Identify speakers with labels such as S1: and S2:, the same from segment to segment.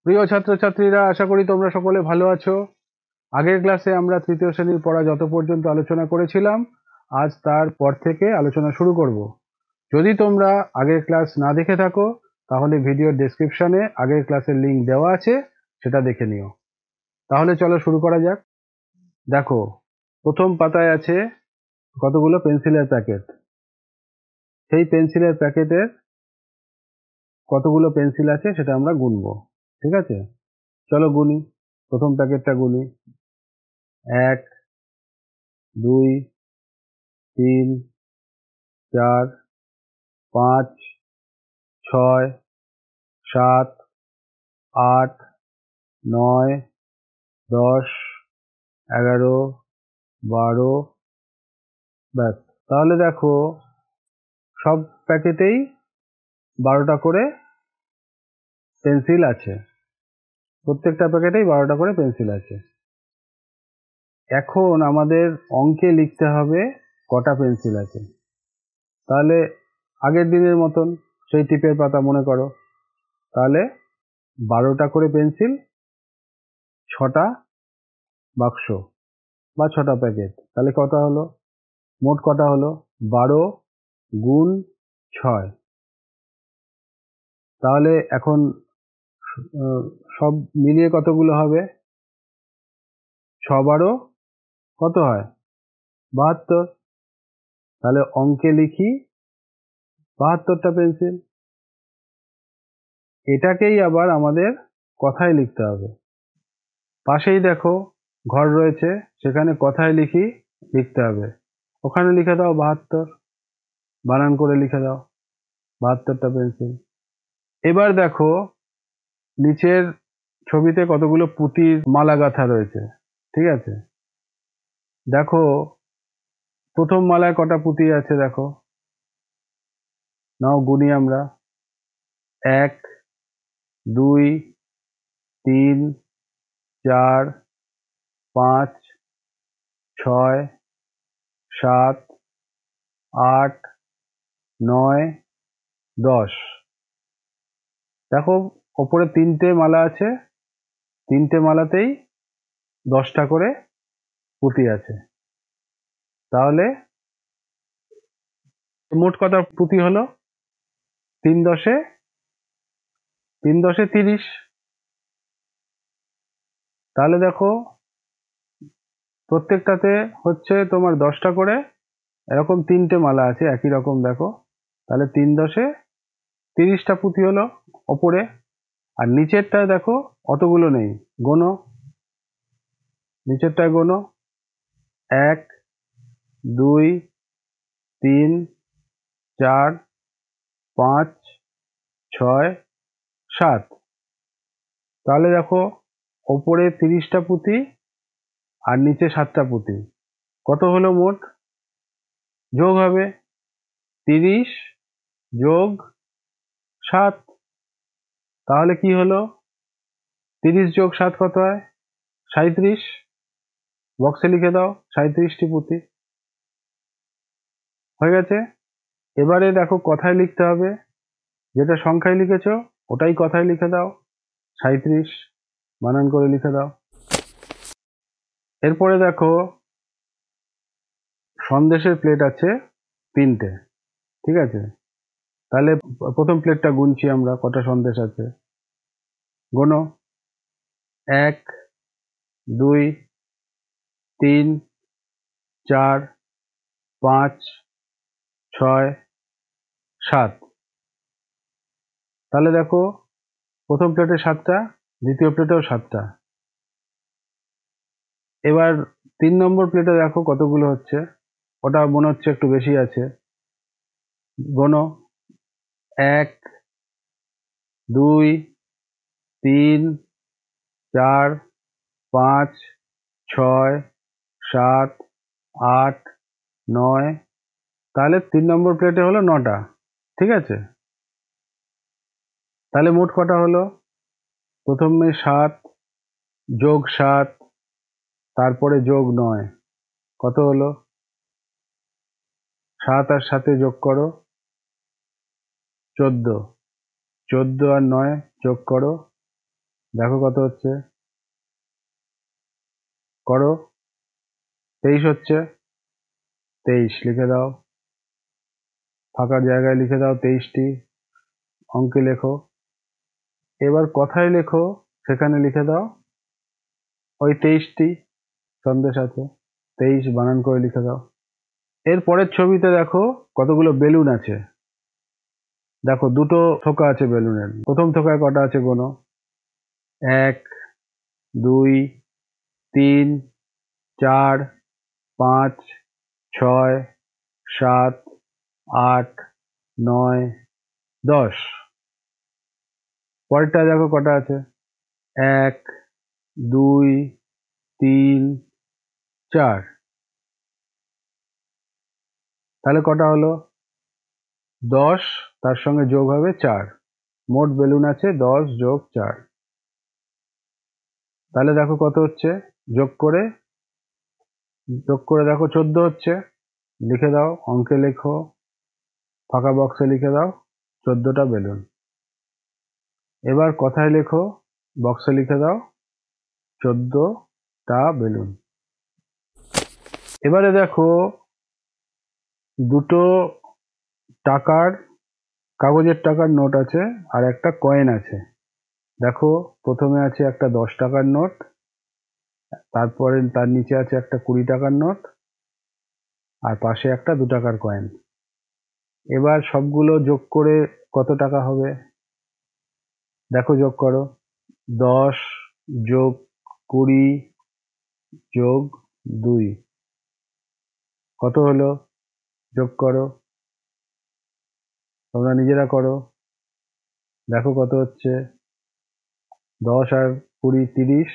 S1: প্রিয় ছাত্রছাত্রীরা, আশা করি তোমরা সকলে ভালো আছো। আগের ক্লাসে আমরা তৃতীয় শ্রেণীর পড়া যত পর্যন্ত আলোচনা করেছিলাম, আজ তার পর থেকে আলোচনা শুরু করব। যদি তোমরা আগের ক্লাস না দেখে থাকো, তাহলে ভিডিওর ডেসক্রিপশনে আগের ক্লাসের লিঙ্ক দেওয়া আছে, সেটা দেখে নিও। তাহলে চলো শুরু করা যাক। দেখো, প্রথম পাতায় আছে কতগুলো পেন্সিলের প্যাকেট। সেই পেন্সিলের প্যাকেটের কতগুলো পেন্সিল আছে সেটা আমরা গুনবো। ঠিক আছে, চলো গুনি। প্রথম প্যাকেটটা গুনি। 1, 2, 3, 4, 5, 6, 7, 8, 9, 10, 11, 12। ব্যাস। তাহলে দেখো, সব প্যাকেটেই 12টা করে পেন্সিল আছে। প্রত্যেকটা প্যাকেটেই 12টা করে পেন্সিল আছে। এখন আমাদের অঙ্কে লিখতে হবে কটা পেন্সিল আছে। তাহলে আগের দিনের মতন সেই টিপের পাতা মনে করো। তাহলে 12টা করে পেন্সিল, 6টা বাক্স বা 6টা প্যাকেট। তাহলে কটা হলো? মোট কটা হলো? 12 গুণ 6। তাহলে এখন সব মিলিয়ে কতগুলো হবে? 6 12 কত হয়? 72। তাহলে অঙ্কে লিখি 72টা পেন্সিল। এটাকেই আবার আমাদের কথায় লিখতে হবে। পাশেই দেখো ঘর রয়েছে, সেখানে কথায় লিখতে হবে। ওখানে লিখে দাও 72, বানান করে লিখে দাও 72টা পেন্সিল। এবার দেখো নিচের ছবিতে কতগুলো পুঁতির মালা গাঁথা রয়েছে। ঠিক আছে, দেখো প্রথম মালায় কটা পুঁতি আছে দেখো। নাও গুনি আমরা। 1, 2, 3, 4, 5, 6, 7, 8, 9, 10। দেখো ওপরে 3টে মালা আছে, 3টে মালাতেই 10টা করে পুঁতি আছে। তাহলে মোট কটা পুঁতি হলো? 3 10 30। তাহলে দেখো প্রত্যেকটাতে হচ্ছে তোমার 10টা করে, এরকম 3টে মালা আছে একই রকম দেখো। তাহলে 3 10 30টা পুঁতি হলো ওপরে। আর নিচেরটায় দেখো অতগুলো নেই, গোনো। নিচেরটায় গোনো। 1, 2, 3, 4, 5, 6, 7। তাহলে দেখো ওপরে 30টা পুঁতি আর নিচে 7টা পুঁতি, কত হলো মোট? যোগ হবে 30 যোগ 7। তাহলে কি হলো? 30 যোগ 7 কত হয়? 37। বক্সে লিখে দাও 37টি পুঁতি। হয়ে গেছে। এবারে দেখো কথায় লিখতে হবে। যেটা সংখ্যায় লিখেছো ওটাই কথায় লিখে দাও 37, বানান করে লিখে দাও। এরপরে দেখো সন্দেশের প্লেট আছে 3টে। ঠিক আছে, তাহলে প্রথম প্লেটটা গুনছি আমরা, কটা সন্দেশ আছে। গোনো। 1, 2, 3, 4, 5, 6, 7। তাহলে দেখো প্রথম প্লেটে 7টা, দ্বিতীয় প্লেটেও 7টা। এবার 3 নম্বর প্লেটে দেখো কতগুলো হচ্ছে। ওটা মনে হচ্ছে একটু বেশি আছে। গোনো। 1, 2, 3, 4, 5, 6, 7, 8, 9। তাহলে 3 নম্বর প্লেটে হলো 9টা। ঠিক আছে, তাহলে মোট কটা হলো? প্রথমে 7 যোগ 7, তারপরে যোগ 9, কত হলো? 7 আর 7 যোগ করো 14, 14 আর 9 যোগ করো দেখো কত হচ্ছে, করো। 23 হচ্ছে, 23 লিখে দাও, ফাঁকার জায়গায় লিখে দাও 23টি, অঙ্কে লেখো। এবার কথায় লেখো, সেখানে লিখে দাও ওই 23টি, সন্দেশ আছে, 23 বানান করে লিখে দাও। এর পরের ছবিতে দেখো কতগুলো বেলুন আছে। দেখো দুটো থোকা আছে বেলুনের, প্রথম থোকায় কটা আছে গোনো। 1, 2, 3, 4, 5, 6, 7, 8, 9, 10। পরেরটা দেখো কটা আছে, 1, 2, 3, 4। তাহলে কটা হলো, 10, তার সঙ্গে যোগ হবে 4। মোট বেলুন আছে 10 যোগ 4। তাহলে দেখো কত হচ্ছে, যোগ করে দেখো 14 হচ্ছে। লিখে দাও, অঙ্কে লেখো, ফাঁকা বক্সে লিখে দাও 14টা বেলুন। এবার কথায় লেখো, বক্সে লিখে দাও 14টা বেলুন। এবারে দেখো দুটো টাকার, কাগজের টাকার নোট আছে আর একটা কয়েন আছে। দেখো প্রথমে আছে একটা 10 টাকার নোট, তারপরে তার নিচে আছে একটা 20 টাকার নোট, আর পাশে একটা 2 টাকার কয়েন। এবার সবগুলো যোগ করে কত টাকা হবে, দেখো যোগ করো। 10 যোগ 20 যোগ 2 কত হলো, যোগ করো, তোমরা নিজেরা করো। দেখো কত হচ্ছে, 10 আর 20 30,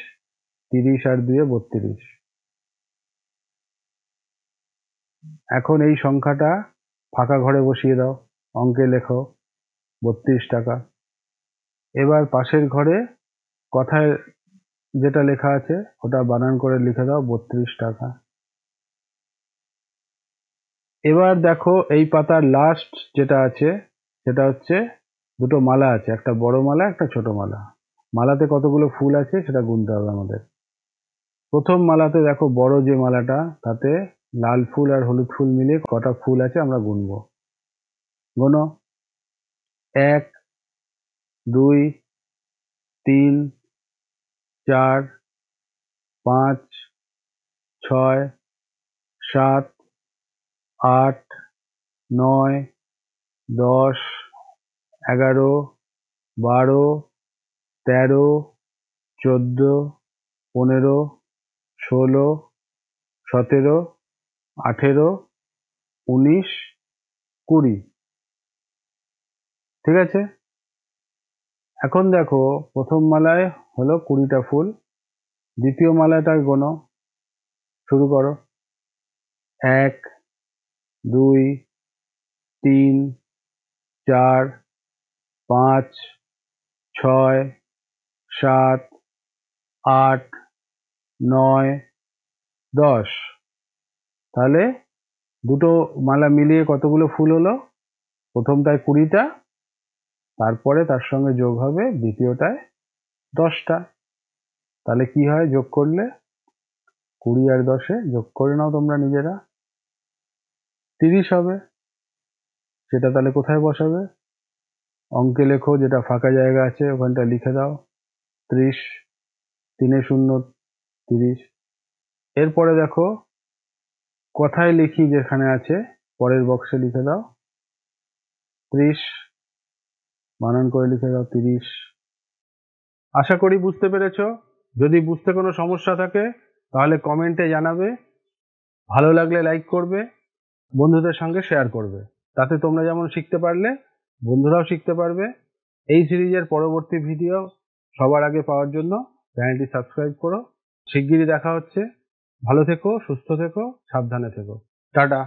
S1: 30 আর 2 32। এখন এই সংখ্যাটা ফাঁকা ঘরে বসিয়ে দাও, অঙ্কে লেখো 32 টাকা। এবার পাশের ঘরে কথায় যেটা লেখা আছে ওটা বানান করে লিখে দাও 32 টাকা। এবার দেখো এই পাতার লাস্ট যেটা আছে সেটা হচ্ছে দুটো মালা আছে, একটা বড় মালা একটা ছোট মালা। মালাতে কতগুলো ফুল আছে সেটা গুনতে হবে আমাদের। প্রথম মালাতে দেখো বড় যে মালাটা, তাতে লাল ফুল আর হলুদ ফুল মিলে কটা ফুল আছে আমরা গুনবো। গোনো। 1, 2, 3, 4, 5, 6, 7, 8, 9, 10, 11, 12, 13, 14, 15, 16, 17, 18, 19, 20। ঠিক আছে। এখন দেখো প্রথম মালায় হলো 20টা ফুল, দ্বিতীয় মালাটায় গোনো, শুরু করো। 1, 2, 3, 4, 5, 6, 7, 8, 9, 10। তাহলে দুটো মালা মিলিয়ে কতগুলো ফুল হলো, প্রথমটায় 20টা, তারপরে তার সঙ্গে যোগ হবে দ্বিতীয়টায় 10টা। তাহলে কি হয় যোগ করলে, 20 আর 10-এ যোগ করে নাও তোমরা নিজেরা, 30 হবে। সেটা তাহলে কোথায় বসাবে, অঙ্কে লেখো, যেটা ফাঁকা জায়গা আছে ওখানটা লিখে দাও 30, 3 0 30। এরপরে দেখো কথায় লিখি যেখানে আছে পরের বক্সে লিখে দাও 30, বানান করে লিখে দাও 30। আশা করি বুঝতে পেরেছো। যদি বুঝতে কোনো সমস্যা থাকে তাহলে কমেন্টে জানাবে, ভালো লাগলে লাইক করবে, বন্ধুদের সঙ্গে শেয়ার করবে। তাতে তোমরা যেমন শিখতে পারলে বন্ধুরাও শিখতে পারবে। এই সিরিজের পরবর্তী ভিডিও সবার আগে পাওয়ার জন্য চ্যানেলটি সাবস্ক্রাইব করো। শিগগিরই দেখা হচ্ছে। ভালো থেকো, সুস্থ থেকো, সাবধানে থেকো। টাটা।